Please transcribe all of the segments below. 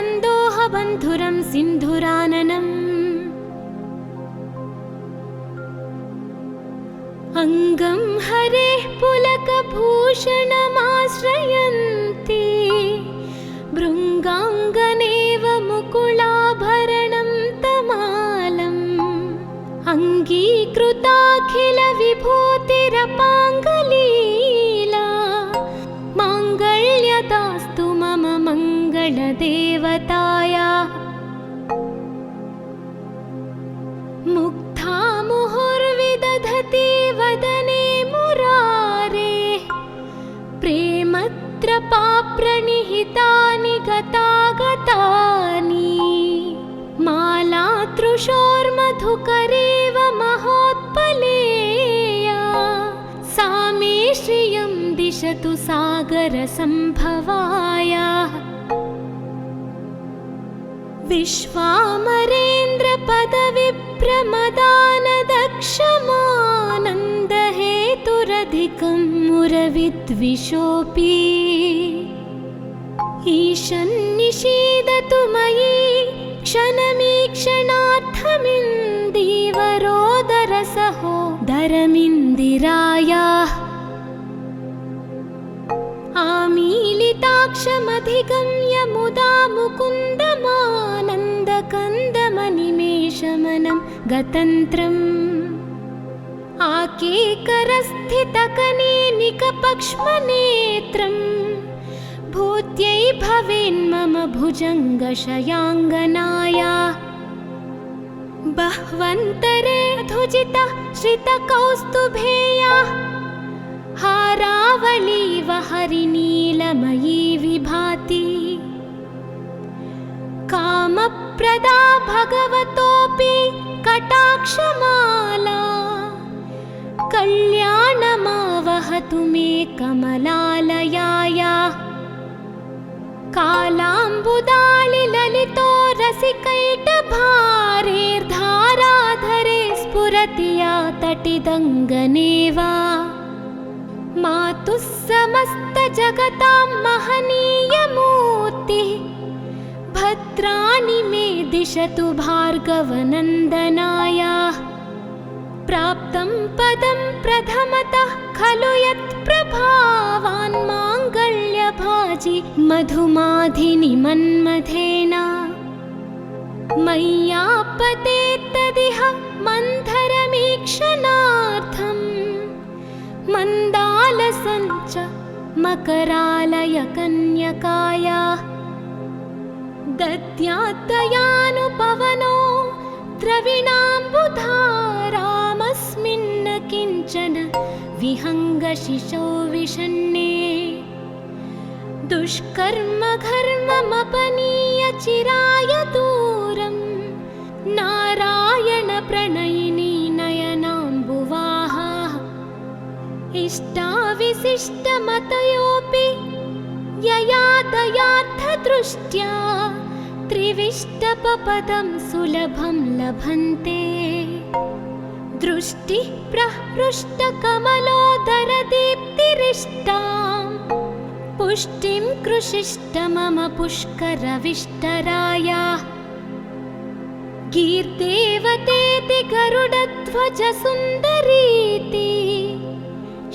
सन्दोहबन्धुरं सिन्धुराननम् अङ्गं हरेः पुलकभूषणमाश्रयन्ति भृङ्गाङ्गनेव मुकुलाभरणं तमालम् अङ्गीकृताखिलविभूतिरपाङ्गलीला माङ्गल्यदास्तु मम मङ्गलदेवतायाः मुग्धा मुहुर्विदधति वदने मुरारेः प्रेमत्रपाप्रणिहितानि गतागतानि मालातृशोर्मधुकरेव महोत्पलेया सा मे श्रियं दिशतु सागरसम्भवायाः विश्वामरेन्द्रपदविभ्रमदानदक्षमानन्दहेतुरधिकं मुरविद्विषोऽपि ईशन्निषीदतु मयि क्षणमीक्षणार्थमिन्दीवरोदरसहोदरमिन्दिरायाः आमीलिताक्षमधिगम्य मुदा मुकुन्दमानन्दकन्दमनिमेषमनं गतन्त्रम् आकेकरस्थितकनेनिकपक्ष्मनेत्रम् भूत्यै भवेन्मम भुजङ्गशयाङ्गनायाः बह्वन्तरे धुजितः श्रितकौस्तुभेयाः हारावलीव हरिनीलमयी विभाति कामप्रदा भगवतोऽपि कटाक्षमाला कल्याणमावहतु मे कमलालयायाः कालाम्बुदालिललितो रसिकैटभारेर्धाराधरे स्फुरति या तटिदङ्गनेव मातुः समस्तजगतां महनीयमूर्तिः भद्राणि मे दिशतु भार्गवनन्दनायाः प्राप्तं पदं प्रथमतः खलु यत्प्रभावान् माङ्गल्यभाजि मधुमाधिनि मन्मथेन मय्यापतेत्तदिह मन्थरमीक्षणार्थम् मन्दालसञ्च मकरालयकन्यकायाः दद्यात्तयानुपवनो द्रविणाम्बुधारामस्मिन् किञ्चन विहङ्गशिशौ विषण्णे दुष्कर्म घर्ममपनीय चिराय दूरं नारायणप्रणयिनी नयनाम्बुवाहाः इष्टाविशिष्टमतयोऽपि यया दयार्थदृष्ट्या त्रिविष्टपपदं सुलभं लभन्ते दृष्टिः प्रहृष्टकमलोदरदीप्तिरिष्टां पुष्टिं कृषिष्ट मम पुष्करविष्टरायाः गीर्देवतेति गरुडध्वजसुन्दरीति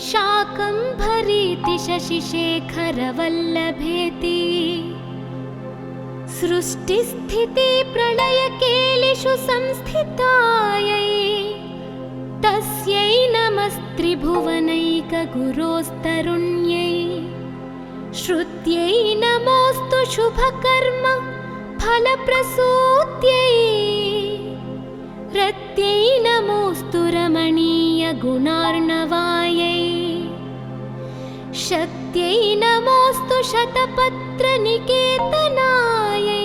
शाकम्भरीति शशिशेखरवल्लभेति सृष्टिस्थितिप्रलयकेलिषु संस्थितायै तस्यै नमस्त्रिभुवनैकगुरोस्तरुण्यै श्रुत्यै नमोऽस्तु शुभकर्म फलप्रसूत्यै रत्यै नमोऽस्तु रमणीयगुणार्णवायै शक्त्यै नमोऽस्तु शतपत्रनिकेतनायै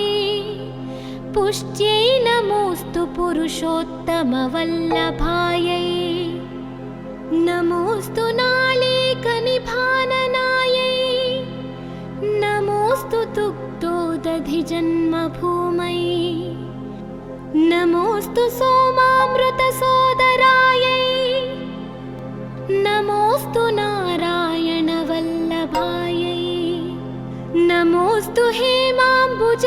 पुष्ट्यै नमोऽस्तु पुरुषोत्तमवल्लभायै नमोऽस्तु नालीकनिभाननायै नमोऽस्तु दुग्धोदधिजन्मभूमै नमोऽस्तु सोमामृतसोदरायै नमोऽस्तु नारायणवल्लभायै नमो नमोऽस्तु हेमाम्बुजपीठिकायै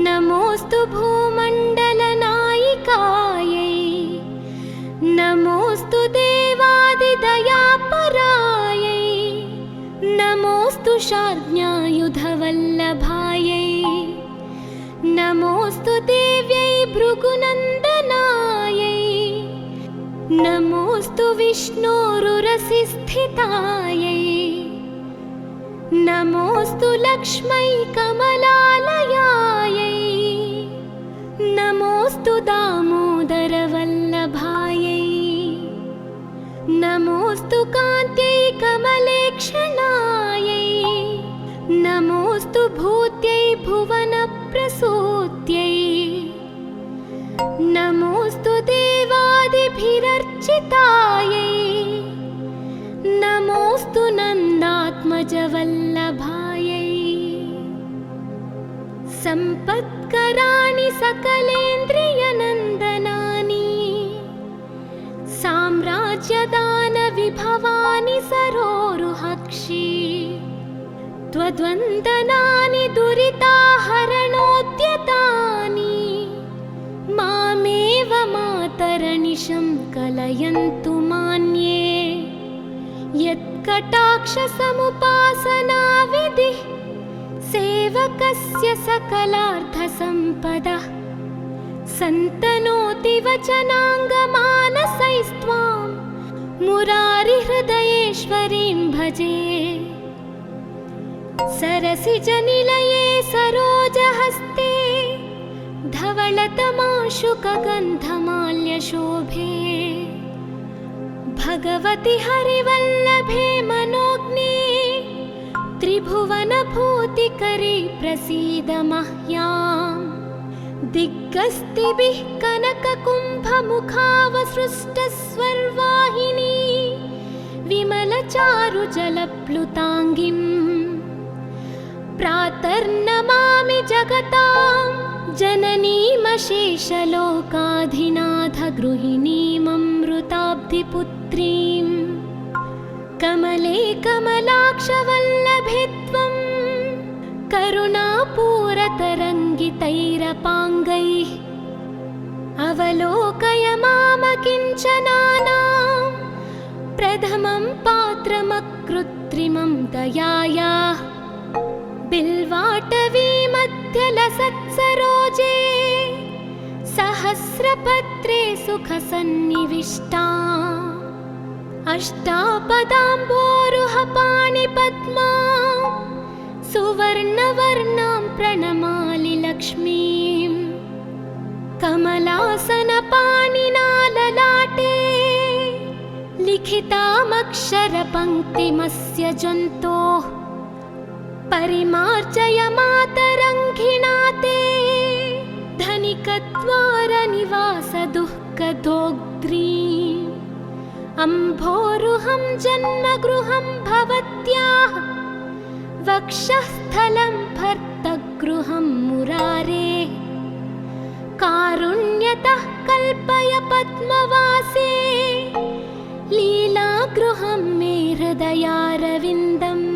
नमोऽस्तु भूमण्डलनायिकायै नमोऽस्तु देवादिदयापरायै नमोऽस्तु शार्ङ्ग्यायुधवल्लभायै नमोऽस्तु देव्यै भृगुनन्दनायै नमोऽस्तु विष्णोरुरसिस्थितायै नमोऽस्तु लक्ष्मै कमलालयायै नमोऽस्तु दामोदरवल्लभायै नमोऽस्तु कान्त्यै कमलेक्षणायै नमोऽस्तु भूत्यै भुवनप्रसूत्यै नमोऽस्तु देवादिभिरर्चितायै नमोऽस्तु नन्दात्मजवल्लभायै सम्पत्कराणि सकलेन्द्रियनन्दनानि साम्राज्यदानविभवानि सरोरुहक्षि त्वद्वन्दनानि दुरिताहरणोद्यतानि मामेव मातरनिशं कलयन्तु मान्ये यत्कटाक्षसमुपासनाविधिः सेवकस्य सकलार्थसम्पदः सन्तनोति वचनाङ्गमानसैस्त्वां मुरारिहृदयेश्वरीं भजे सरसिजनिलये सरोजहस्ते धवलतमाशुकगन्धमाल्यशोभे भगवति हरिवल्लभे मनोज्ञे त्रिभुवनभूतिकरी प्रसीद मह्याम् दिग्गस्तिभिः कनककुम्भमुखावसृष्टस्वर्वाहिनी विमलचारुजलप्लुताङ्गिम् प्रातर्नमामि जगतां जननीमशेषलोकाधिनाथगृहिणीममृताब्धिपुत्रीं कमले कमलाक्षवल्लभे त्वं करुणापूरतरङ्गितैरपाङ्गैः अवलोकय मामकिञ्चनानां प्रथमं पात्रमकृत्रिमं दयायाः बिल्वाटवीमध्यलसत्सरोजे सहस्रपत्रे सुखसन्निविष्टा अष्टापदाम्बोरुहपाणिपद्मा सुवर्णवर्णां प्रणमामि लक्ष्मीम् कमलासनपाणिना ललाटे लिखितामक्षरपङ्क्तिमस्य जन्तोः परिमार्जय मातरङ्घिणा ते धनिकद्वारनिवासदुःखदोग्ध्रीम् अम्भोरुहं जन्मगृहं भवत्याः वक्षःस्थलं भर्तगृहं मुरारेः कारुण्यतः कल्पय पद्मवासे लीलागृहं मे हृदयारविन्दम्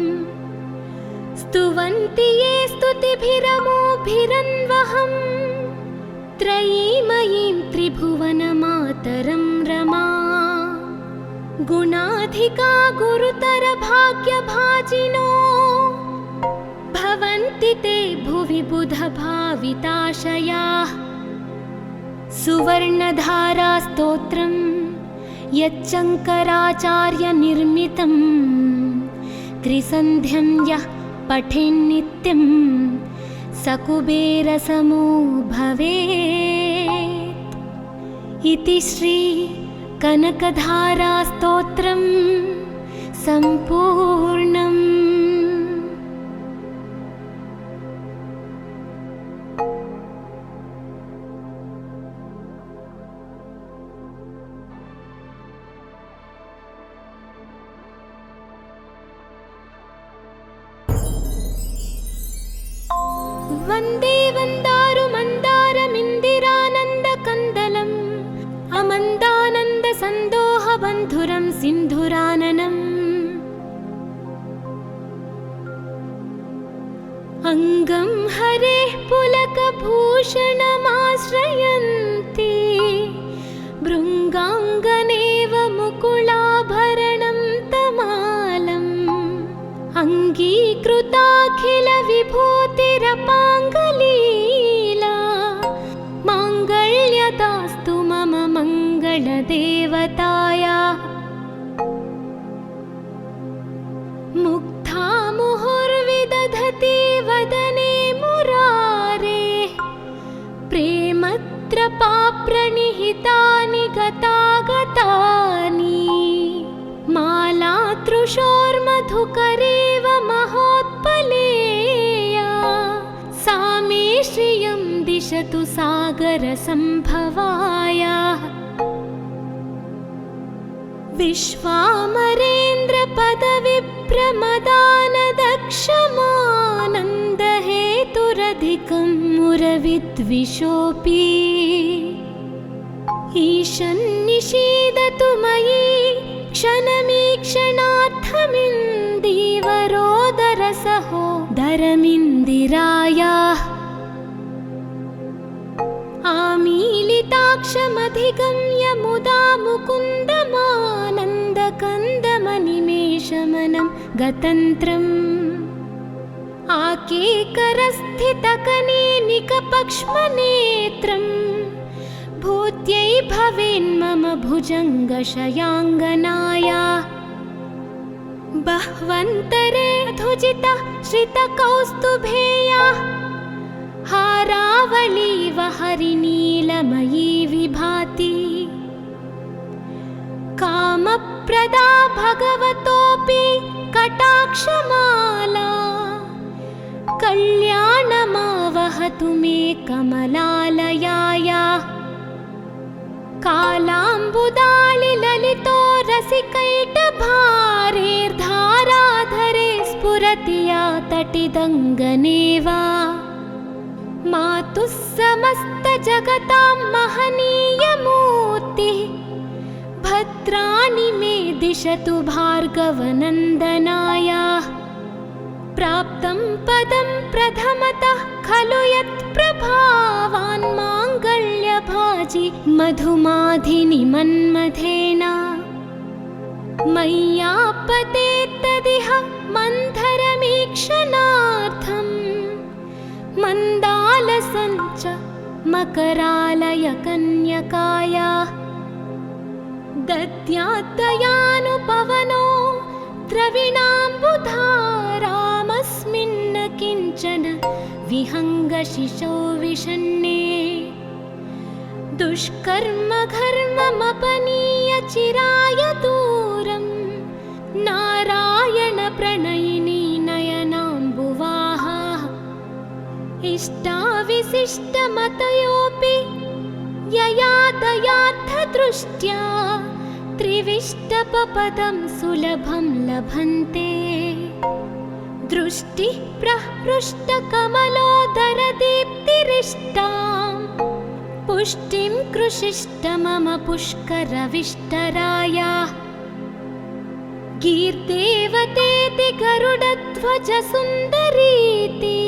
स्तुवन्ति ये स्तुतिभिरमोभिरन्वहं त्रयीमयीं त्रिभुवनमातरं रमा गुणाधिका गुरुतरभाग्यभाजिनो भवन्ति ते भुवि बुधभाविताशयाः सुवर्णधारास्तोत्रं यच्चङ्कराचार्यनिर्मितं त्रिसन्ध्यं यः पठेन्नित्यं सकुबेरसमो भवेत् इति श्री कनकधारास्तोत्रं सम्पूर्णम्। वन्दे वन्दारुमन्दारमिन्दिरानन्दकन्दलम् अमन्दानन्दसन्दोहबन्धुरं सिन्धुराननम् अङ्गं हरेः पुलकभूषणमाश्रयन्ति भृङ्गाङ्गनेव मुकुलाभरणं तमालम् अङ्गीकृताखिलविभूतिरपाङ्गलीला माङ्गल्यदास्तु मम मङ्गलदेवतायाः मुग्धा मुहुर्विदधति वदने मुरारेः प्रेमत्रपाप्रणिहितानि गतागतानि मालातृशोर्मधुकरेव महोत्पलेया सा मे श्रियं दिशतु सागरसम्भवायाः विश्वामरेन्द्रपदविप्रमदानदक्षमानन्दहेतुरधिकं मुरविद्विषोऽपि ईशन्निषीदतु मयि क्षणमीक्षणार्थमिन्दीवरोदरसहोदरमिन्दिरायाः आमीलिताक्षमधिगम्य मुदा मुकुन्दमानन्दकन्दमनिमेषमनं गतन्त्रम् आकेकरस्थितकनेनिकपक्ष्मनेत्रम् भूत्यै भवेन्मम भुजङ्गशयाङ्गनायाः बह्वन्तरे धुजितः श्रितकौस्तुभेयाः हारावलीव हरिनीलमयी विभाति कामप्रदा भगवतोऽपि कटाक्षमाला कल्याणमावहतु मे कमलालयायाः कालाम्बुदालिललितो रसिकैटभारेर्धाराधरे स्फुरति या तटिदङ्गनेव मातुः समस्तजगतां महनीयमूर्तिः भद्राणि मे दिशतु भार्गवनन्दनायाः प्राप्तं पदं प्रथमतः खलु यत्प्रभावान् माङ्गल्यभाजि मधुमाधिनि मन्मथेन मय्यापतेत्तदिह मन्थरमीक्षणार्थम् मन्दालसञ्च मकरालयकन्यकायाः दद्याद्दयानुपवनो द्रविणाम्बुधारामस्मिन् किञ्चन विहङ्गशिशौ विषण्णे दुष्कर्म घर्ममपनीय चिराय दूरं नारायण प्रणयिनी नयनाम्बुवाहाः इष्टाविशिष्टमतयोऽपि यया दयार्थदृष्ट्या त्रिविष्टपपदं सुलभं लभन्ते दृष्टिः प्रहृष्टकमलोदरदीप्तिरिष्टां पुष्टिं कृषिष्ट मम पुष्करविष्टरायाः गीर्देवतेति गरुडध्वजसुन्दरीति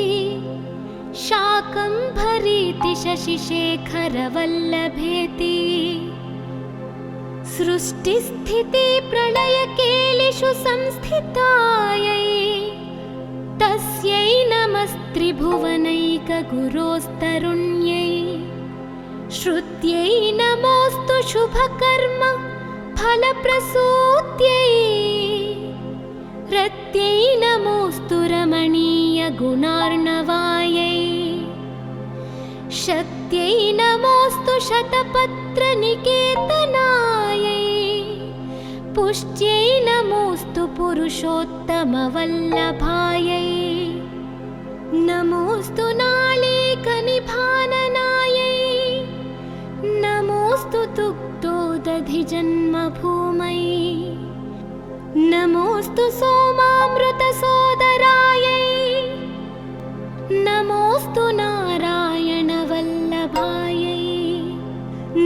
शाकम्भरीति शशिशेखरवल्लभेति सृष्टिस्थितिप्रलयकेलिषु संस्थितायै तस्यै नमस्त्रिभुवनैकगुरोस्तरुण्यै श्रुत्यै नमोऽस्तु शुभकर्म फलप्रसूत्यै रत्यै नमोऽस्तु रमणीयगुणार्णवायै शक्त्यै नमोऽस्तु शतपत्रनिकेतनायै पुष्ट्यै नमोऽस्तु पुरुषोत्तमवल्लभायै नमोऽस्तु नालीकनिभाननायै नमोऽस्तु दुग्धोदधिजन्मभूमै नमोऽस्तु सोमामृतसोदरायै नमोऽस्तु नारायणवल्लभायै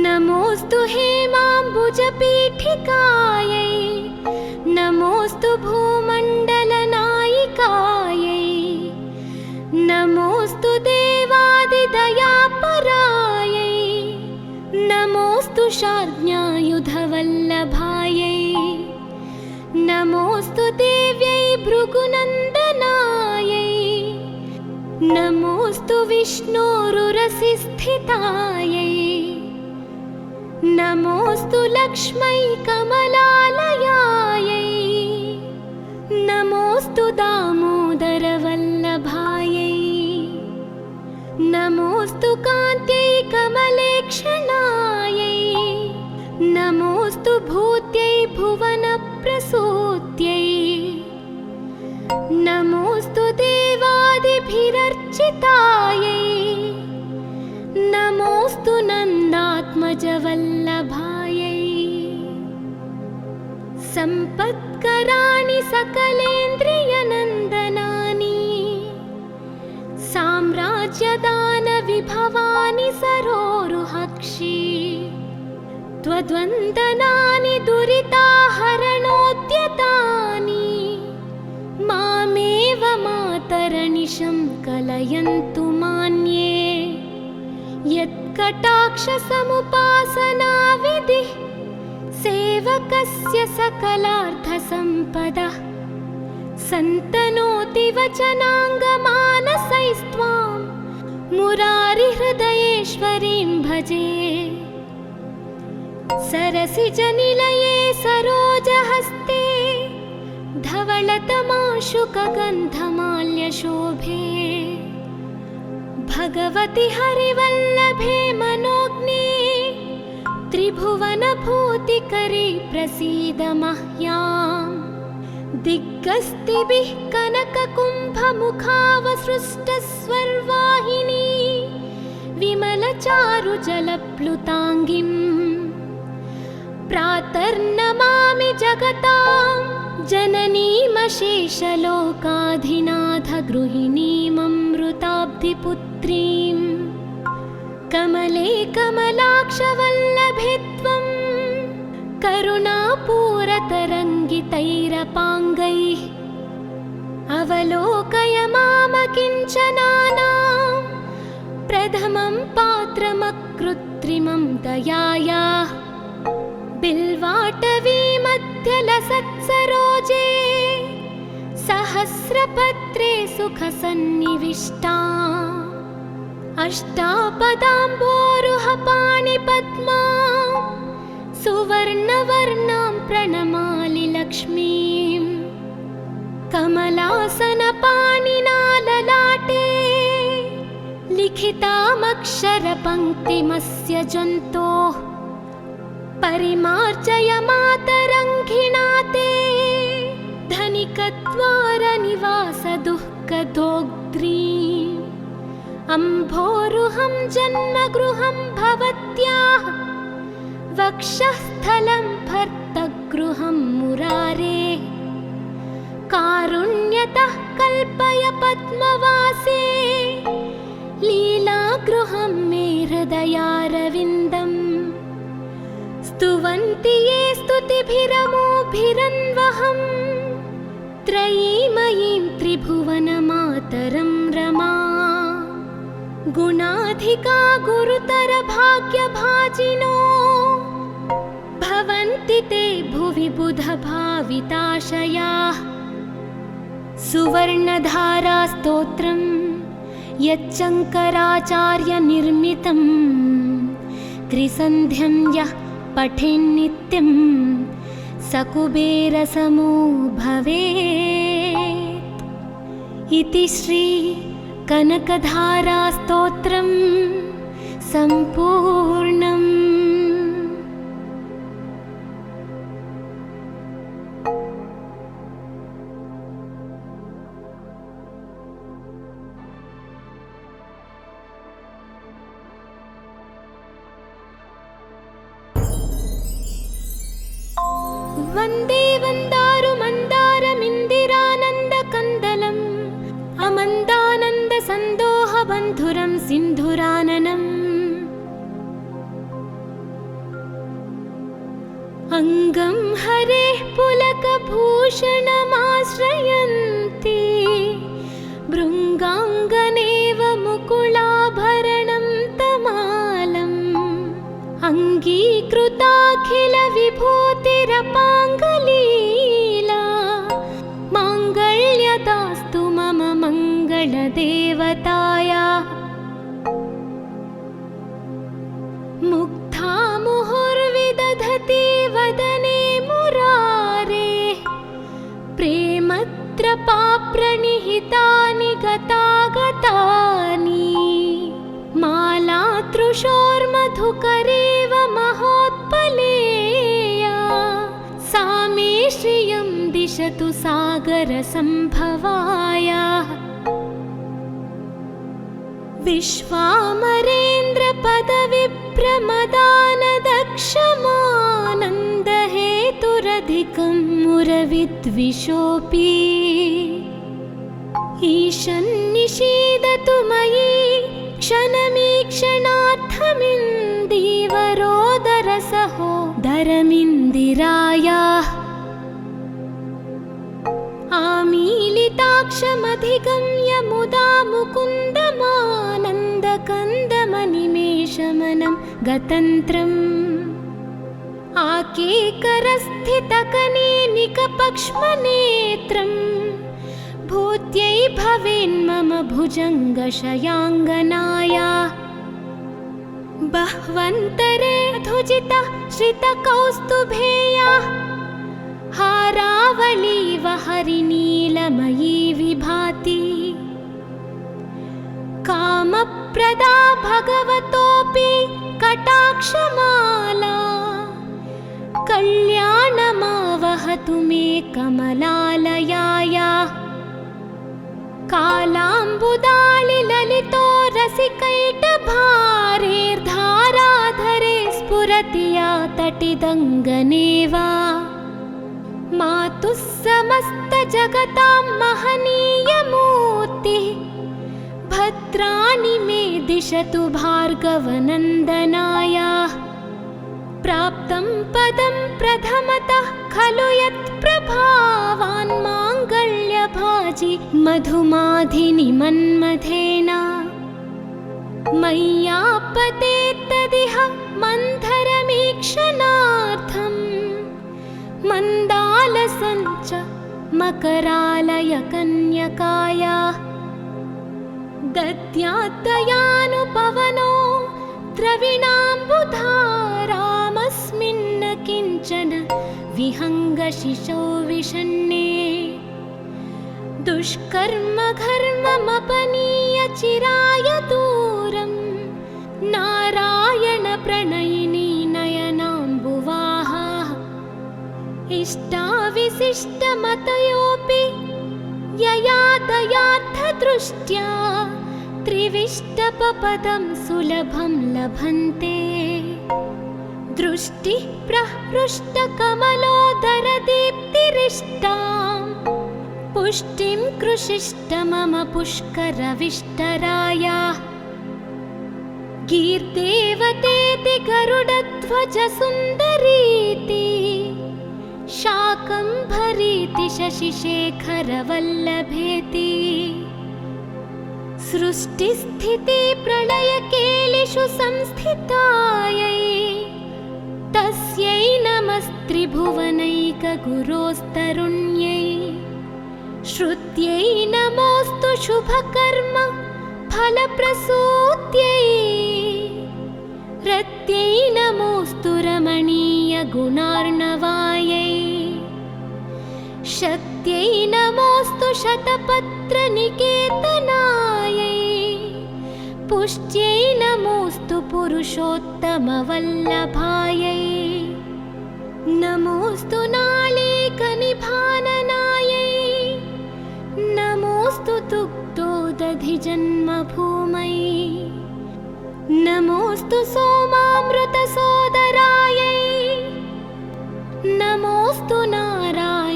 नमोऽस्तु हेमाम्बुजपीठिकायै नमोऽस्तु भूमण्डलनायिकायै कुशाग्न्यायुधवल्लभायै नमोऽस्तु देव्यै भृगुनन्दनायै नमोऽस्तु विष्णोरुरसिस्थितायै नमोऽस्तु लक्ष्मै कमलालयायै नमोऽस्तु दामोदरवल्लभायै नमोऽस्तु कान्त्यै कमलेक्षणायै नमोऽस्तु भूत्यै भुवनप्रसूत्यै नमोऽस्तु देवादिभिरर्चितायै नमोऽस्तु नन्दात्मजवल्लभायै सम्पत्कराणि सकलेन्द्रियनन्दनानि साम्राज्यदानविभवानि सरोरुहक्षि त्वद्वन्दनानि दुरिताहरणोद्यतानि मामेव मातरनिशं कलयन्तु मान्ये यत्कटाक्षसमुपासनाविधिः सेवकस्य सकलार्थसम्पदः सन्तनोति वचनाङ्गमानसैस्त्वां मुरारिहृदयेश्वरीं भजे सरसिजनिलये सरोजहस्ते धवलतमाशुकगन्धमाल्यशोभे भगवति हरिवल्लभे मनोज्ञे त्रिभुवनभूतिकरी प्रसीद मह्याम् दिग्गस्तिभिः कनककुम्भमुखावसृष्टस्वर्वाहिनी विमलचारुजलप्लुताङ्गिम् प्रातर्नमामि जगतां जननीमशेषलोकाधिनाथगृहिणीममृताब्धिपुत्रीं कमले कमलाक्षवल्लभे त्वं करुणापूरतरङ्गितैरपाङ्गैः अवलोकय मामकिञ्चनानां प्रथमं पात्रमकृत्रिमं दयायाः बिल्वाटवीमध्यलसत्सरोजे सहस्रपत्रे सुखसन्निविष्टा अष्टापदाम्बोरुहपाणिपद्मा सुवर्णवर्णां प्रणमामि लक्ष्मीम् कमलासनपाणिना ललाटे लिखितामक्षरपङ्क्तिमस्य जन्तोः परिमार्जय मातरङ्घिणा ते धनिकद्वारनिवासदुःखदोग्ध्रीम् अम्भोरुहं जन्मगृहं भवत्याः वक्षःस्थलं भर्तगृहं मुरारे कारुण्यतः कल्पय पद्मवासे लीलागृहं मे हृदयारविन्दम् स्तुवन्ति ये स्तुतिभिरमोभिरन्वहं त्रयीमयीं त्रिभुवनमातरं रमा गुणाधिका गुरुतरभाग्यभाजिनो भवन्ति ते भुवि बुधभाविताशयाः सुवर्णधारास्तोत्रं यच्चङ्कराचार्यनिर्मितं त्रिसन्ध्यं यः पठेन्नित्यं स कुबेरसमो भवेत् इति श्री कनकधारास्तोत्रं सम्पूर्णम्। वन्दे वन्दारुमन्दारमिन्दिरानन्दकन्दलम् अमन्दानन्दसन्दोहबन्धुरं सिन्धुराननम् अङ्गं हरेः पुलकभूषणमाश्रयन्ति भृङ्गाङ्गनेव मुकुलाभरणं तमालम् अङ्गीकृ विभूतिरपाङ्गलीला माङ्गल्यदास्तु मम मङ्गलदेवताया मुग्धा मुहुर्विदधति वदने मुरारे प्रेमत्रपाप्रणिहितानि गतागतानि मालातृशोर्मधुकरेव महोत्पलेया सा मे श्रियं दिशतु सागरसम्भवाया विश्वामरेन्द्रपदविप्रमदानदक्षमानन्दहेतुरधिकं मुरविद्विषोऽपि ईशन्निषीदतु मयि क्षणमीक्षणार्थमिन्दीवरोदरसहोदरमिन्दिरायाः आमीलिताक्षमधिगम्य मुदा मुकुन्दमानन्दकन्दमनिमेषमनं गतन्त्रम् आकेकरस्थितकनेनिकपक्ष्मनेत्रम् भूत्यै भवेन्मम भुजङ्गशयाङ्गनाया बह्वन्तरे धुजिता श्रितकौस्तुभेया हारावलीव हरिनीलमयी विभाति कामप्रदा भगवतोऽपि कटाक्षमाला कल्याणमावहतु मे कमलालयाया कालाम्बुदालिललितो रसिकैटभारेर्धाराधरे स्फुरति या तटिदङ्गनेवा मातुः समस्तजगतां महनीयमूर्तिः भद्राणि मे दिशतु भार्गवनन्दनाया प्राप्तं पदं प्रथमतः खलु यत्प्रभावान् माङ्गल्यभाजि मधुमाधिनि मन्मथेन मय्यापतेत्तदिह मन्थरमीक्षणार्थम् मन्दालसञ्च मकरालयकन्यकाया दद्याद्दयानुपवनो द्रविणाम्बुधारामस्मिन् किञ्चन विहङ्गशिशौ विषण्णे दुष्कर्म घर्ममपनीय चिराय दूरं नारायण प्रणयिनी नयनाम्बुवाहा इष्टाविशिष्टमतयोऽपि यया दयार्थदृष्ट्या त्रिविष्टपपदं सुलभं लभन्ते दृष्टिः प्रहृष्टकमलोदरदीप्तिरिष्टां पुष्टिं कृषिष्ट मम पुष्करविष्टराया गीर्देवतेति गरुडध्वजसुन्दरीति शाकम्भरीति शशिशेखरवल्लभेति सृष्टिस्थिति प्रलयकेलिषु संस्थितायै तस्यै नमस्त्रिभुवनैकगुरोस्तरुण्यै श्रुत्यै नमोऽस्तु शुभकर्म फलप्रसूत्यै रत्यै नमोऽस्तु रमणीयगुणार्णवायै शक्त्यै नमोऽस्तु शतपत्रनिकेतनायै पुष्ट्यै नमोऽस्तु पुरुषोत्तमवल्लभायै नमोऽस्तु नालीकनिभाननायै नमोऽस्तु दुग्धोदधिजन्मभूमै नमोऽस्तु सोमामृतसोदरायै नमोऽस्तु नारायणवल्लभायै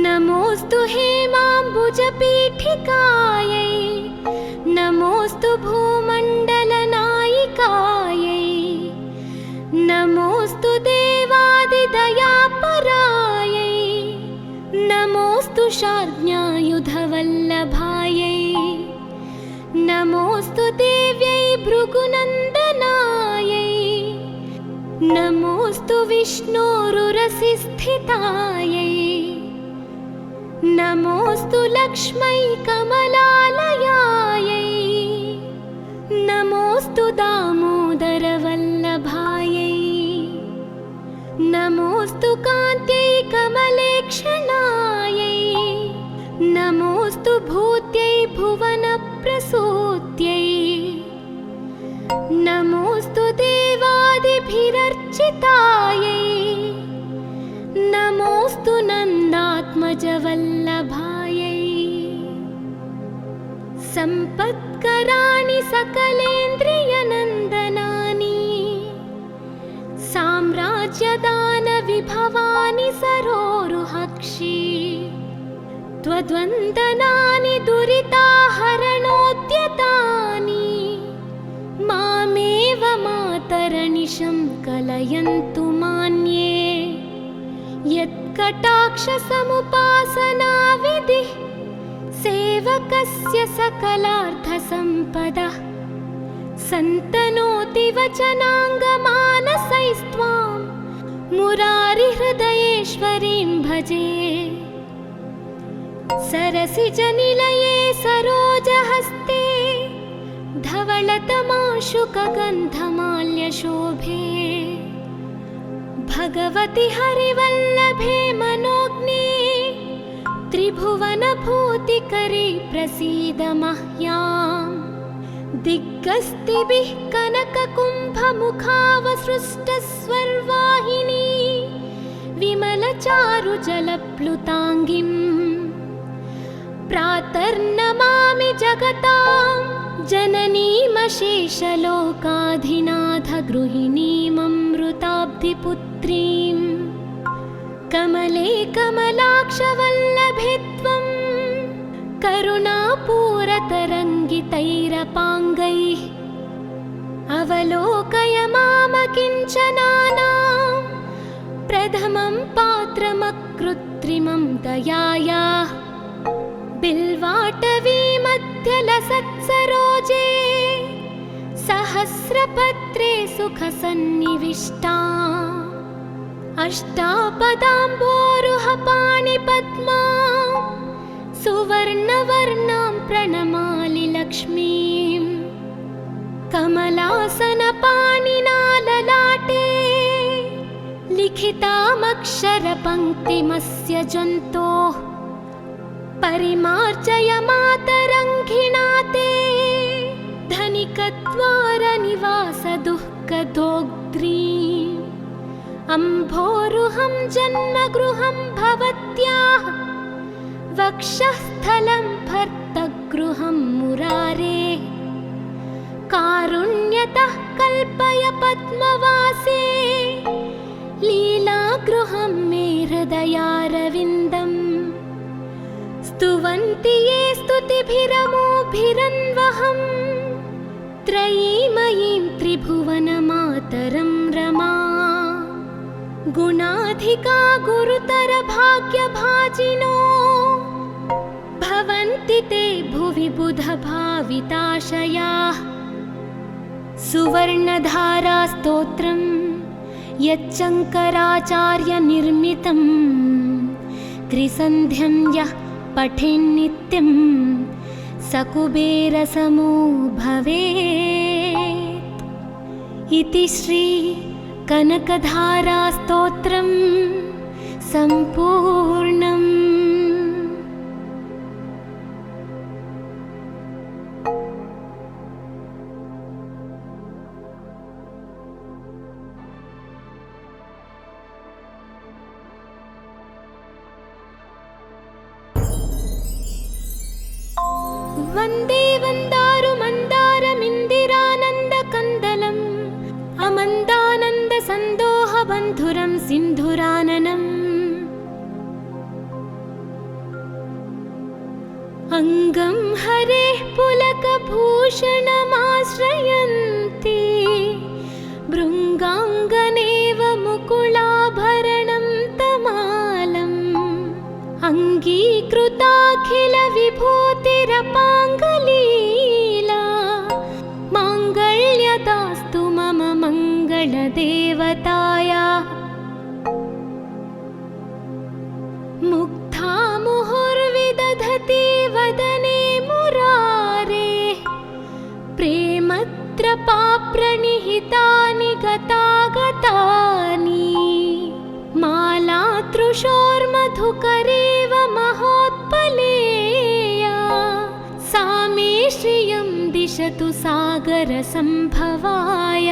नमोऽस्तु हेमाम्बुजपीठिकायै नमोऽस्तु भूमण्डलनायिकायै नमोऽस्तु देवादिदयापरायै नमोऽस्तु शार्ङ्ग्यायुधवल्लभायै नमोऽस्तु देव्यै भृगुनन्दनायै नमोऽस्तु विष्णोरुरसि स्थितायै नमोऽस्तु लक्ष्मै कमलालयायै नमोऽस्तु दामोदरवल्लभायै नमोऽस्तु कान्त्यै कमलेक्षणायै नमोऽस्तु भूत्यै भुवनप्रसूत्यै नमोऽस्तु देवादिभिरर्चितायै नमोऽस्तु नन्दात्मजवल्लभायै सम्पत्कराणि सकलेन्द्रियनन्दनानि साम्राज्यदानविभवानि सरोरुहक्षि त्वद्वन्दनानि दुरिताहरणोद्यतानि मामेव मातरनिशं कलयन्तु मान्ये यत्कटाक्षसमुपासनाविधिः सेवकस्य सकलार्थसम्पदः सन्तनोति वचनाङ्गमानसैस्त्वां मुरारिहृदयेश्वरीं भजे सरसिजनिलये सरोजहस्ते धवलतमाशुकगन्धमाल्यशोभे भगवति हरिवल्लभे मनोज्ञे त्रिभुवनभूतिकरी प्रसीद मह्याम् दिग्गस्तिभिः कनककुम्भमुखावसृष्टस्वर्वाहिनी विमलचारुजलप्लुताङ्गिम् प्रातर्नमामि जगतां जननीमशेषलोकाधिनाथगृहिणीममृताब्धिपुत्रीं कमले कमलाक्षवल्लभे त्वं करुणापूरतरङ्गितैरपाङ्गैः अवलोकय मामकिञ्चनानां प्रथमं पात्रमकृत्रिमं दयायाः बिल्वाटवीमध्यलसत्सरोजे सहस्रपत्रे सुखसन्निविष्टा अष्टापदाम्बोरुहपाणिपद्मा सुवर्णवर्णां प्रणमामि लक्ष्मीम् कमलासनपाणिना ललाटे लिखितामक्षरपङ्क्तिमस्य जन्तोः परिमार्जय मातरङ्घिणा ते धनिकद्वारनिवासदुःखदोग्ध्रीम् अम्भोरुहं जन्मगृहं भवत्याः वक्षःस्थलं भर्तगृहं मुरारेः कारुण्यतः कल्पय पद्मवासे लीलागृहं मे हृदयारविन्दम् स्तुवन्ति ये स्तुतिभिरमोभिरन्वहं त्रयीमयीं त्रिभुवनमातरं रमा गुणाधिका गुरुतरभाग्यभाजिनो भवन्ति ते भुवि बुधभाविताशयाः सुवर्णधारास्तोत्रं यच्चङ्कराचार्यनिर्मितं त्रिसन्ध्यं यः पठेन्नित्यं सकुबेरसमो भवेत् इति श्री कनकधारास्तोत्रं सम्पूर्णम्। वन्दे वन्दारुमन्दारमिन्दिरानन्दकन्दलम् अमन्दानन्दसन्दोहबन्धुरं सिन्धुराननम् अङ्गं हरेः पुलकभूषणमाश्रयन्ति भृङ्गाङ्गनेव मुकुलाभरणं तमालम् अङ्गीकृताखिलविभूतिरपाङ्गलीला माङ्गल्यदास्तु मम मङ्गलदेवता दिशतु सागरसम्भवाय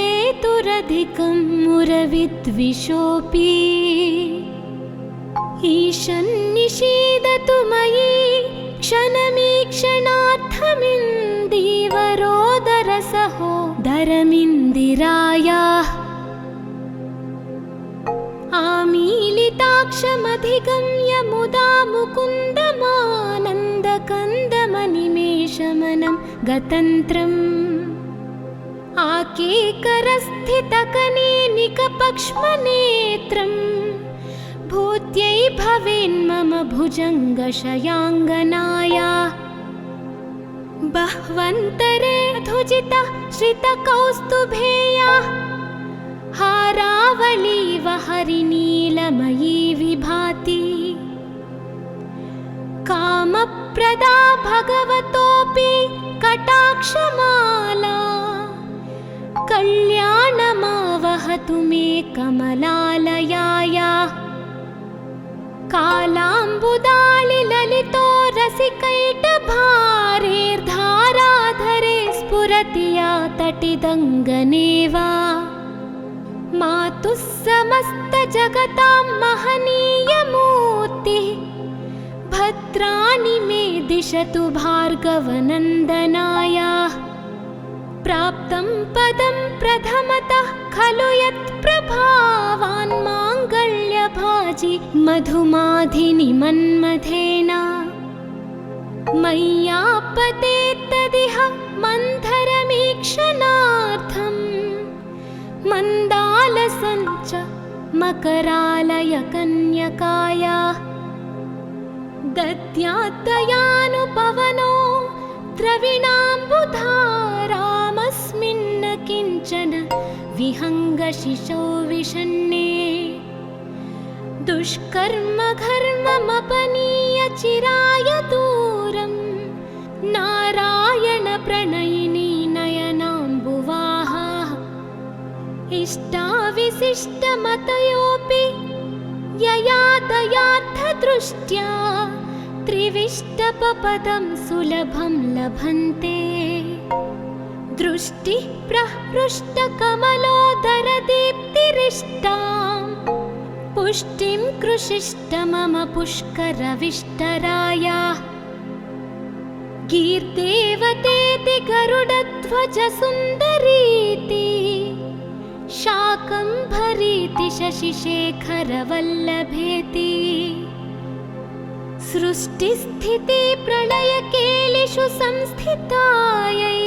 विश्वामरेन्द्रपदविप्रमदानदक्षमानन्दहेतुरधिकं मुरविद्विषोऽपि ईशन्निषीदतु मयि क्षणमीक्षणार्थमिन्दीवरोदरसहोदरमिन्दिरायाः आमीलिताक्षमधिगम्य मुदा मुकुन्दमानन्दकन्दमनिमेषमनं गतन्त्रम् आकेकरस्थितकनेनिकपक्ष्मनेत्रम् भूत्यै भवेन्मम भुजङ्गशयाङ्गनाया बह्वन्तरे धुजिता श्रितकौस्तुभेया हारावलीव हरिनीलमयी विभाति कामप्रदा भगवतोऽपि कटाक्षमाला कल्याणमावहतु मे कमलालयाया कालाम्बुदालिललितो रसिकैटभारेर्धाराधरे स्फुरति या तटिदङ्गनेव मातुः समस्तजगतां महनीयमूर्तिः भद्राणि मे दिशतु भार्गवनन्दनाय प्राप्तं पदं प्रथमतः खलु यत्प्रभावान् माङ्गल्यभाजि मधुमाधिनि मन्मथेन मय्यापतेत्तदिह मन्थरमीक्षणार्थम् मन्दालसञ्च मकरालयकन्यकाया दद्यात्तयानुपवनो द्रविणाम्बुधारामस्मिन्न किञ्चन विहङ्गशिशौ विषण्णे दुष्कर्म घर्ममपनीय चिराय दूरं नारायण प्रणयिनी नयनाम्बुवाहा इष्टाविशिष्टमतयोऽपि यया दयार्थदृष्ट्या त्रिविष्टपपदं सुलभं लभन्ते दृष्टिः प्रहृष्टकमलोदरदीप्तिरिष्टां पुष्टिं कृषिष्ट मम पुष्करविष्टराया गीर्देवतेति गरुडध्वजसुन्दरीति शाकम्भरीति शशिशेखरवल्लभेति सृष्टिस्थिति प्रलयकेलिषु संस्थितायै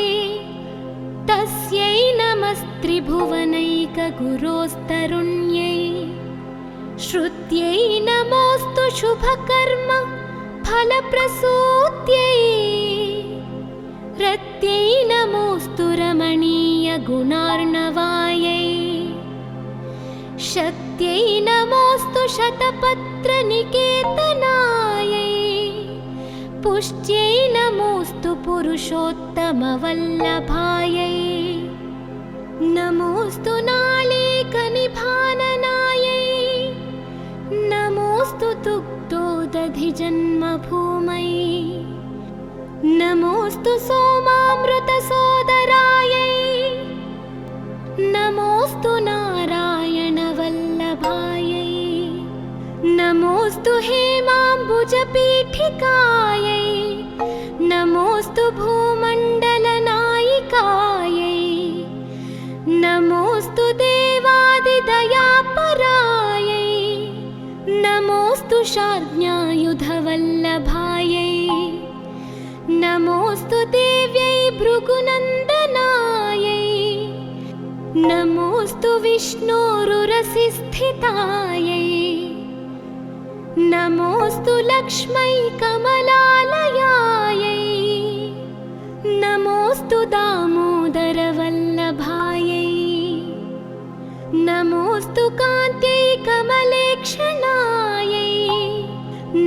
तस्यै नमस्त्रिभुवनैकगुरोस्तरुण्यै श्रुत्यै नमोऽस्तु शुभकर्म फलप्रसूत्यै रत्यै नमोऽस्तु रमणीयगुणार्णवायै शक्त्यै नमोऽस्तु शतपत्रनिकेतनायै पुष्ट्यै नमोऽस्तु पुरुषोत्तमवल्लभायै नमोऽस्तु नालीकनिभाननायै नमोऽस्तु दुग्धोदधिजन्मभूमै नमोऽस्तु सोमामृतसोदरायै नमोऽस्तु नारायणवल्लभायै नमोऽस्तु हेमाम्बुजपीठिकायै नमोऽस्तु भूमण्डलनायिकायै नमोऽस्तु देवादिदयापरायै नमोऽस्तु शार्ङ्ग्यायुधवल्लभायै नमोऽस्तु देव्यै भृगुनन्दनायै नमोऽस्तु विष्णोरुरसिस्थितायै नमोऽस्तु लक्ष्मै कमलालयायै नमोऽस्तु दामोदरवल्लभायै नमोऽस्तु कान्त्यै कमलेक्षणायै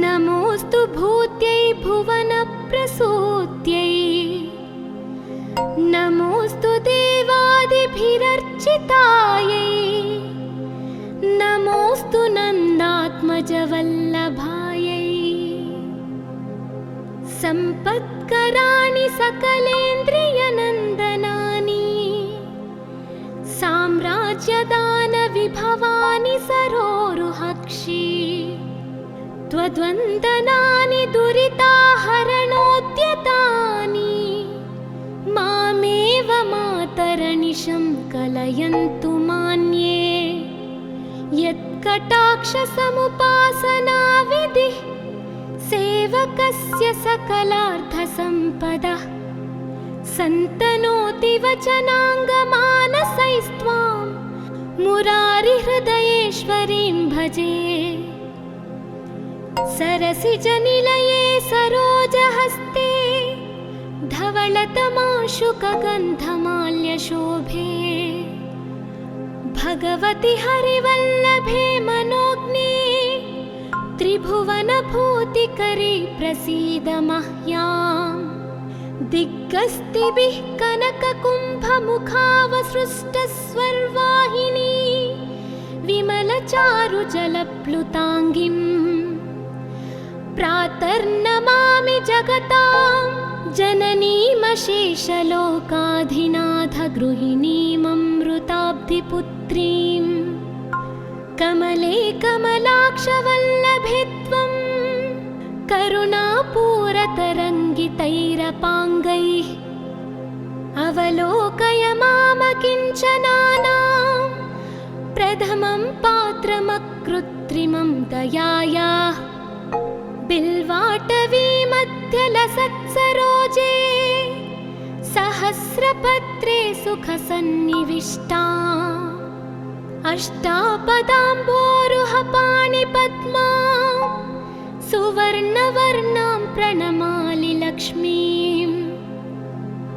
नमोऽस्तु भूत्यै भुवनप्रसूत्यै नमोऽस्तु देवादिभिरर्चितायै राजवल्लभायै सम्पत्कराणि सकलेन्द्रियनन्दनानि साम्राज्यदानविभवानि सरोरुहक्षि त्वद्वन्दनानि दुरिताहरणोद्यतानि मामेव मातरनिशं कलयन्तु मान्ये यत्कटाक्षसमुपासनाविधिः सेवकस्य सकलार्थसम्पदः सन्तनोति वचनाङ्गमानसैस्त्वां मुरारिहृदयेश्वरीं भजे सरसिजनिलये सरोजहस्ते धवलतमाशुकगन्धमाल्यशोभे भगवति हरिवल्लभे मनोज्ञे त्रिभुवनभूतिकरी प्रसीद मह्याम् दिग्गस्तिभिः कनककुम्भमुखावसृष्टस्वर्वाहिनी विमलचारुजलप्लुताङ्गिम् प्रातर्नमामि जगतां जननीमशेषलोकाधिनाथगृहिणीममृताब्धिपुत्रीं कमले कमलाक्षवल्लभे त्वं करुणापूरतरङ्गितैरपाङ्गैः अवलोकय मामकिञ्चनानां प्रथमं पात्रमकृत्रिमं दयायाः बिल्वाटवीमध्यलसत्सरोजे सहस्रपत्रे सुखसन्निविष्टा अष्टापदाम्बोरुहपाणिपद्मा सुवर्णवर्णां प्रणमामि लक्ष्मीम्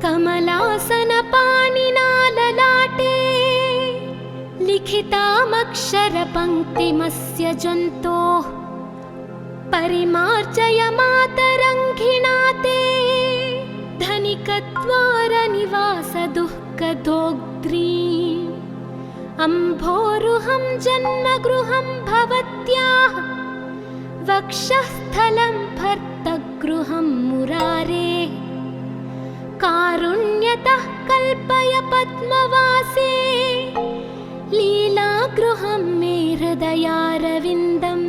कमलासनपाणिना ललाटे लिखितामक्षरपङ्क्तिमस्य जन्तोः परिमार्जय मातरङ्घिणा ते धनिकद्वारनिवासदुःखदोग्ध्रीम् अम्भोरुहं जन्मगृहं भवत्याः वक्षःस्थलं भर्तगृहं मुरारेः कारुण्यतः कल्पय पद्मवासे लीलागृहं मे हृदयारविन्दम्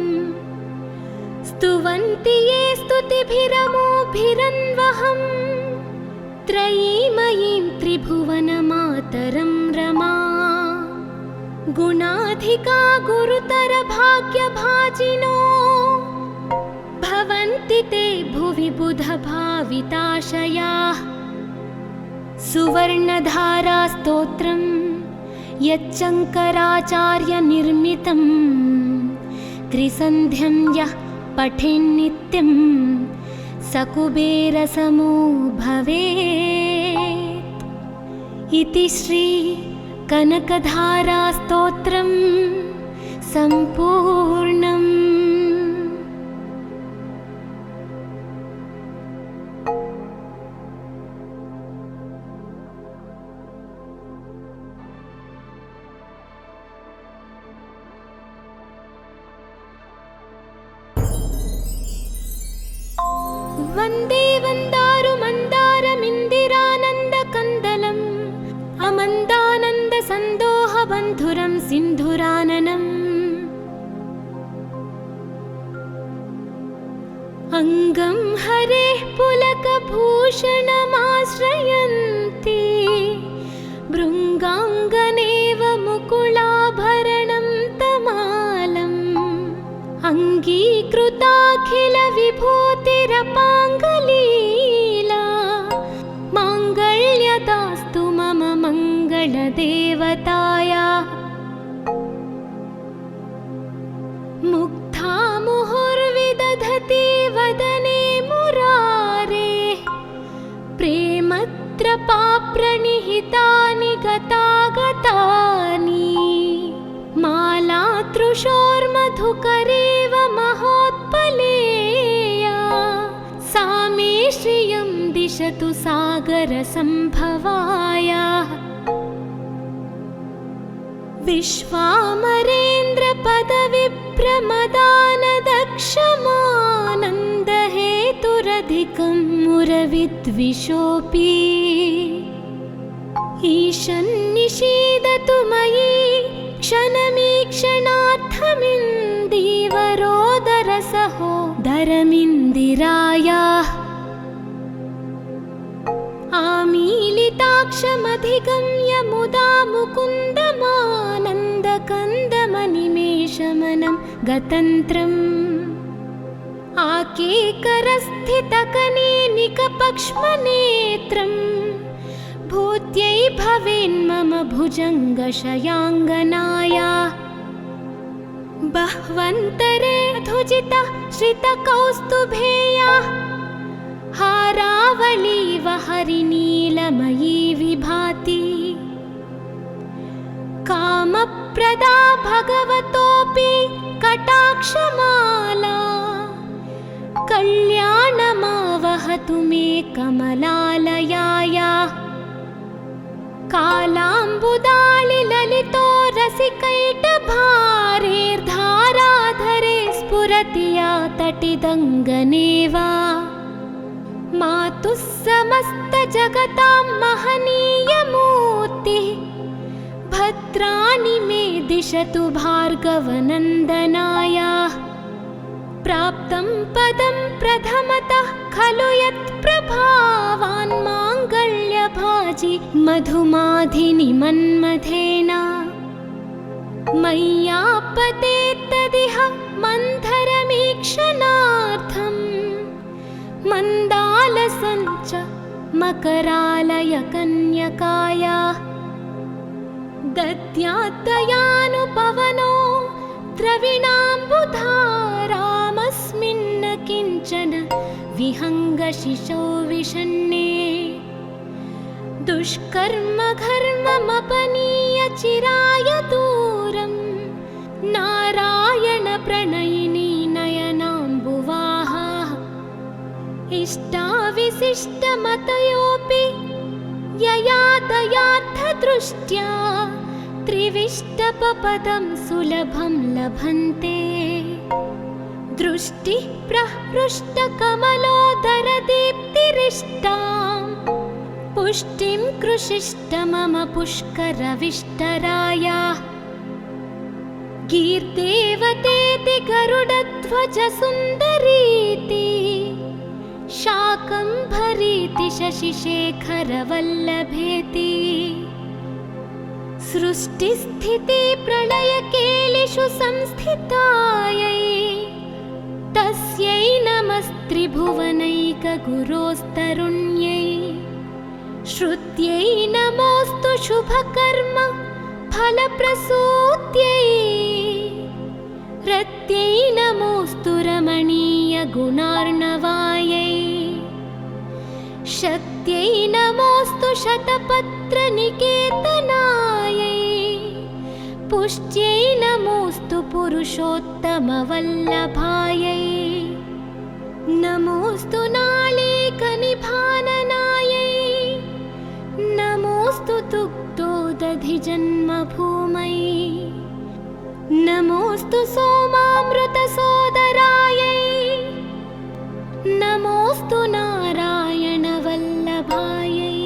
स्तुवन्ति ये स्तुतिभिरमोभिरन्वहं त्रयीमयीं त्रिभुवनमातरं रमा गुणाधिका गुरुतरभाग्यभाजिनो भवन्ति ते भुवि बुधभाविताशयाः सुवर्णधारास्तोत्रं यच्चङ्कराचार्यनिर्मितं त्रिसन्ध्यं यः पठेन्नित्यं सकुबेरसमो भवेत् इति श्री कनकधारास्तोत्रं सम्पूर्णम्। वन्दे वन्दारुमन्दारमिन्दिरानन्दकन्दलम् अमन्दानन्दसन्दोहबन्धुरं सिन्धुराननम् अङ्गं हरेः पुलकभूषणमाश्रयन्ति भृङ्गाङ्गनेव मुकुलाभरणं तमालम् अङ्गीकृताखिलविभूतिरपाङ्गलीला माङ्गल्यदास्तु मम मङ्गलदेवतायाः मुग्धा मुहुर्विदधति वदने मुरारेः प्रेमत्रपाप्रणिहितानि गतागतानि मालातृशोर्मधुकरेव महोत्पलेया सा मे श्रियं दिशतु सागरसम्भवायाः विश्वामरेन्द्रपदविभ्रमदान क्षमानन्दहेतुरधिकं मुरविद्विषोऽपि ईशन्निषीदतु मयि क्षणमीक्षणार्थमिन्दीवरोदरसहोदरमिन्दिरायाः आमीलिताक्षमधिगम्य मुदा मुकुन्दमानन्दकन्दमनिमेषमनं गतन्त्रम् आकेकरस्थितकनेनिकपक्ष्मनेत्रम् भूत्यै भवेन्मम भुजङ्गशयाङ्गनाया बह्वन्तरे धुजिता श्रितकौस्तुभेया हारावलीव हरिनीलमयी विभाति कामप्रदा भगवतोऽपि कटाक्षमाला कल्याणमावहतु मे कमलालयाया कालाम्बुदालिललितो रसिकैटभारेर्धाराधरे स्फुरति या तटिदङ्गनेव मातुः समस्तजगतां महनीयमूर्तिः भद्राणि मे दिशतु भार्गवनन्दनाया प्राप्तं पदं प्रथमतः खलु यत्प्रभावान् माङ्गल्यभाजि मधुमाधिनि मन्मथेन मय्यापतेत्तदिह मन्थरमीक्षणार्थम् मन्दालसञ्च मकरालयकन्यकाया दद्यात्तयानुपवनो द्रविणाम्बुधारामस्मिन्न किञ्चन विहङ्गशिशौ विषण्णे दुष्कर्म घर्ममपनीय चिराय दूरं नारायण प्रणयिनी नयनाम्बुवाहा इष्टाविशिष्टमतयोऽपि यया दयार्थदृष्ट्या त्रिविष्टपपदं सुलभं लभन्ते दृष्टिः प्रहृष्टकमलोदरदीप्तिरिष्टां पुष्टिं कृषिष्ट मम पुष्करविष्टराया गीर्देवतेति गरुडध्वजसुन्दरीति शाकम्भरीति शशिशेखरवल्लभेति सृष्टिस्थिति प्रलयकेलिषु संस्थितायै तस्यै नमस्त्रिभुवनैकगुरोस्तरुण्यै श्रुत्यै नमोऽस्तु शुभकर्म फलप्रसूत्यै रत्यै नमोऽस्तु रमणीयगुणार्णवायै शक्त्यै नमोऽस्तु शतपत्रनिकेतनायै पुष्ट्यै नमोऽस्तु पुरुषोत्तमवल्लभायै नमोऽस्तु नालीकनिभाननायै नमोऽस्तु दुग्धोदधिजन्मभूमै नमोऽस्तु सोमामृतसोदरायै नमोऽस्तु नारायणवल्लभायै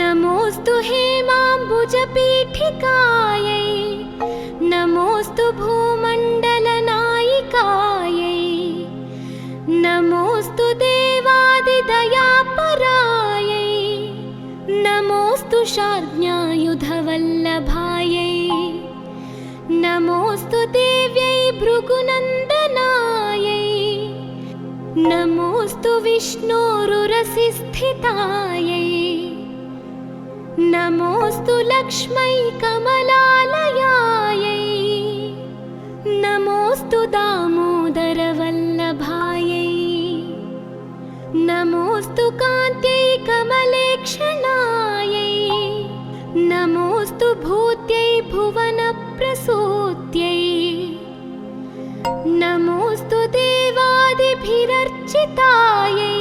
नमोऽस्तु हेमाम्बुजपीठिकायै नमोऽस्तु भूमण्डलनायिकायै नमोऽस्तु देवादिदयापरायै नमोऽस्तु शार्ङ्ग्यायुधवल्लभायै नमोऽस्तु देव्यै भृगुनन्दनायै नमोऽस्तु विष्णोरुरसिस्थितायै नमोऽस्तु लक्ष्मै कमलालयायै नमोऽस्तु दामोदरवल्लभायै नमोऽस्तु कान्त्यै कमलेक्षणायै नमोऽस्तु भूत्यै भुवनप्रसूत्यै नमोऽस्तु देवादिभिरर्चितायै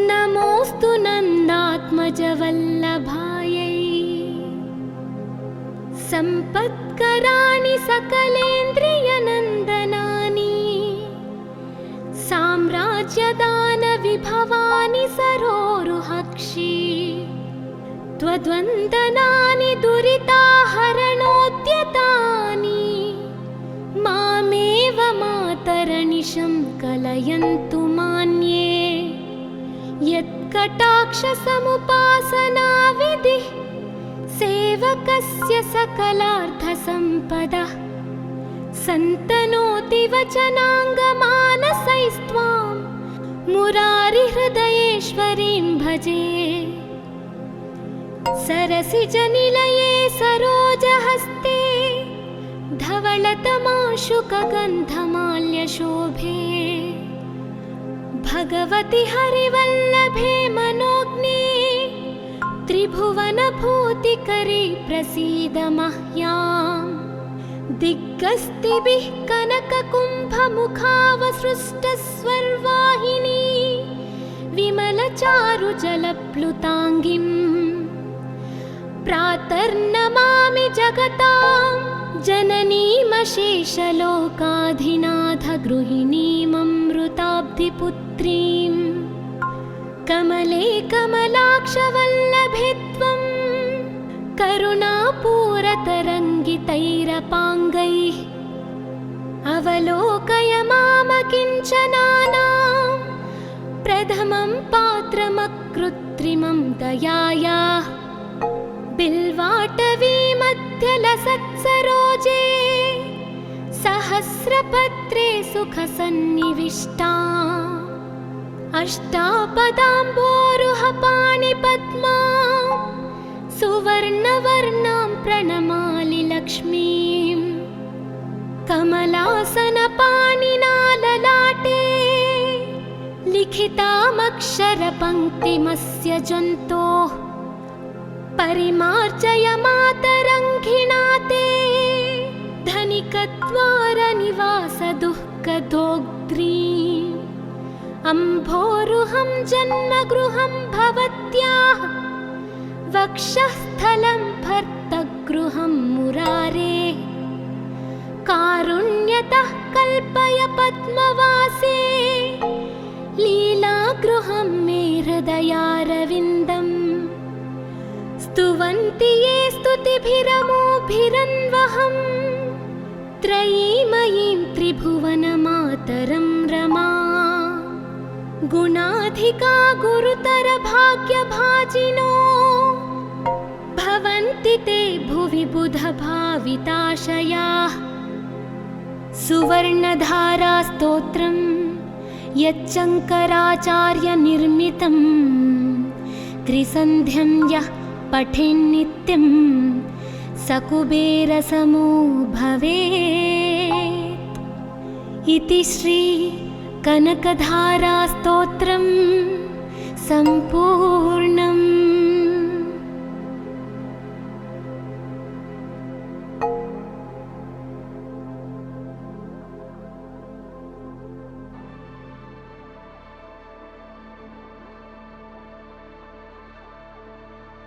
नमोऽस्तु नन्दात्मजवल्लभायै सम्पत्कराणि सकलेन्द्रियनन्दनानि राज्यदानविभवानि सरोरुहक्षी त्वद्वन्दनानि दुरिताहरणोद्यतानि मामेव मातरनिशं कलयन्तु मान्ये यत्कटाक्षसमुपासनाविधिः सेवकस्य सकलार्थसम्पदः सन्तनोति वचनाङ्गमानसैस्त्वां मुरारिहृदयेश्वरीं भजे। सरसिजनिलये सरोजहस्ते धवलतमाशुकगन्धमाल्यशोभे भगवति हरिवल्लभे मनोज्ञे त्रिभुवनभूतिकरी प्रसीद मह्याम्। दिग्गस्तिभिः कनककुम्भमुखावसृष्टस्वर्वाहिनी विमलचारुजलप्लुताङ्गीम् प्रातर्नमामि जगतां जननीमशेषलोकाधिनाथगृहिणीममृताब्धिपुत्रीम्। कमले कमलाक्षवल्लभे त्वं करुणापूरतरङ्गितैरपाङ्गैः अवलोकय मामकिञ्चनानां प्रथमं पात्रमकृत्रिमं दयायाः। बिल्वाटवीमध्यलसत्सरोजे सहस्रपत्रे सुखसन्निविष्टा अष्टापदाम्बोरुहपाणिपद्मा सुवर्णवर्णां प्रणमामि लक्ष्मीम्। कमलासनपाणिना ललाटे लिखितामक्षरपङ्क्तिमस्य जन्तोः परिमार्जय मातरङ्घिणा ते धनिकद्वारनिवासदुःखदोग्ध्रीम्। अम्भोरुहं जन्मगृहं भवत्याः वक्षःस्थलं भर्तगृहं मुरारेः। कारुण्यतः कल्पय पद्मवासे लीलागृहं मे हृदयारविन्दम्। स्तुवन्ति ये स्तुतिभिरमोभिरन्वहं त्रयीमयीं त्रिभुवनमातरं रमा। गुणाधिका गुरुतरभाग्यभाजिनो भवन्ति ते भुवि बुधभाविताशयाः। सुवर्णधारास्तोत्रं यच्चङ्कराचार्यनिर्मितं त्रिसन्ध्यं यः पठेन्नित्यं स कुबेरसमो भवेत्। इति श्री कनकधारास्तोत्रं सम्पूर्णम्।